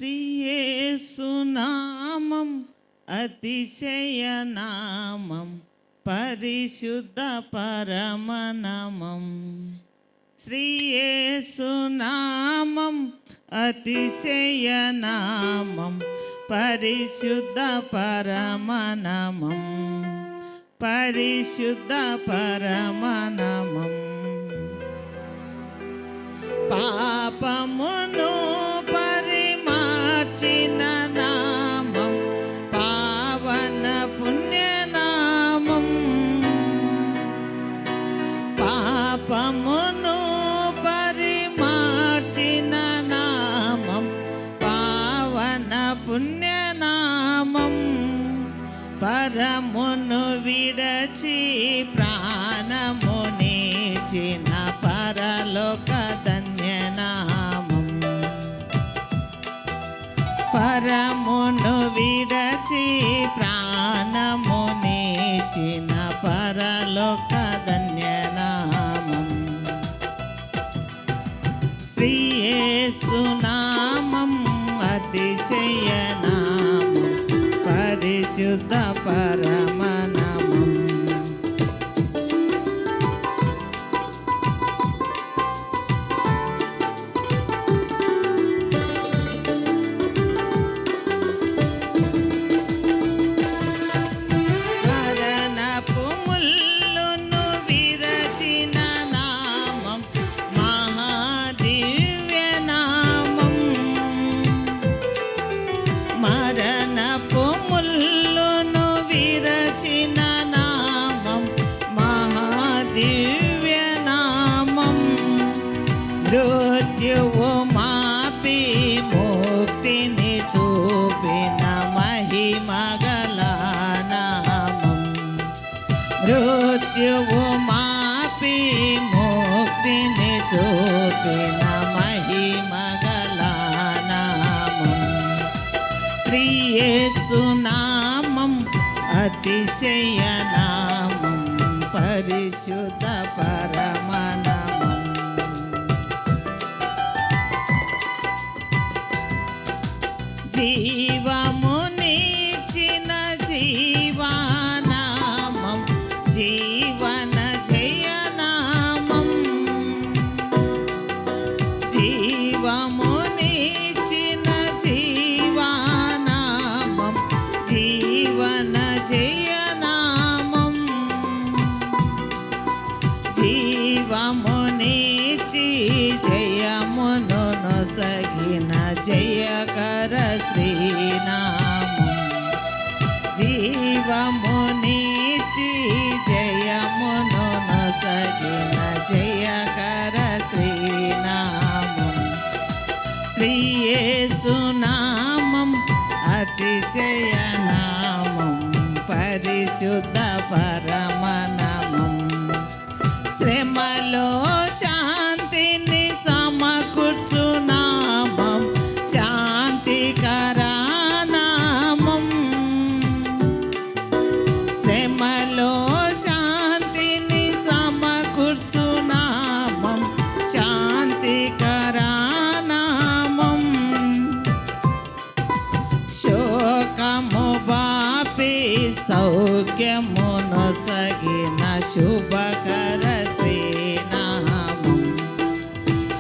శ్రీ యేసు నామం అతిశయనామం పరిశుద్ధ పరమనామం. శ్రీ యేసు నామం అతిశయనామం పరిశుద్ధ పరమనామం పరిశుద్ధ పరమనామం. పాపమును పరిమార్చిన నామం పావన పుణ్యనామం. పాపమును పరిమార్చిన నామం పావన పుణ్యనామం. పరమును విడచి ప్రాణమునిచిన పరలోక ధన్యనామం. పరమును విడచి ప్రాణమునిచిన పరలోక ధన్యనామం. శ్రీ యేసు నామం అతిశయనామం పరిశుద్ధ పరమనామం. మరణపు ముల్లును విరచిన నామం మహాదివ్యనామం. మరణపు ముల్లును విరచిన నామం మహాదివ్యనామం. మృత్యువు మాపి ముక్తిని చూపిన మహిమగల నామం. మృత్యువు మాపి ముక్తిని చూపిన మహిమగల నామం. శ్రీ యేసు నామం అతిశయనామం పరిశుద్ధ పరమనామం. జీవమునిచిన జీవనామం జీవన జయనామం. జీవమునిచిన జీవనామం జీవన జయనామం. జీవమునిచి జయమును నొసగిన జయకర శ్రీనామం. జీవమునిచి జయమును నొసగిన జయకర శ్రీనామం. శ్రీ యేసు నామం అతిశయనామం పరిశుద్ధ పరమనామం. శ్రమలో శాంతిని సమకూర్చు నామం శాంతికరనామం. శ్రమలో శాంతిని సమకూర్చు నామం శాంతికరనామం. శోకము బాపి సౌఖ్యమును సగిన శుభకర శ్రీనామం.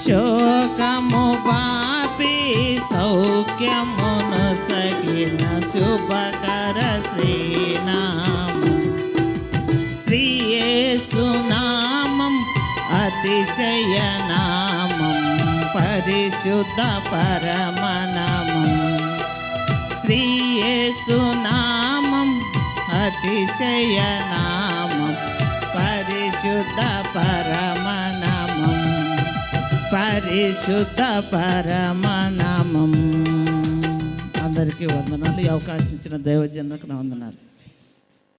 శోకము బాపి సౌఖ్యమును సగిన శుభకర శ్రీనామం. శ్రీ యేసు నామం అతిశయనామం పరిశుద్ధ పరమనామం. శ్రీ యేసు నామం అతిశయనామం పరిశుద్ధ పరమనామం పరిశుద్ధ పరమనామం. అందరికీ వందనాలు. ఈ అవకాశం ఇచ్చిన దైవజనులకు నా వందనాలు.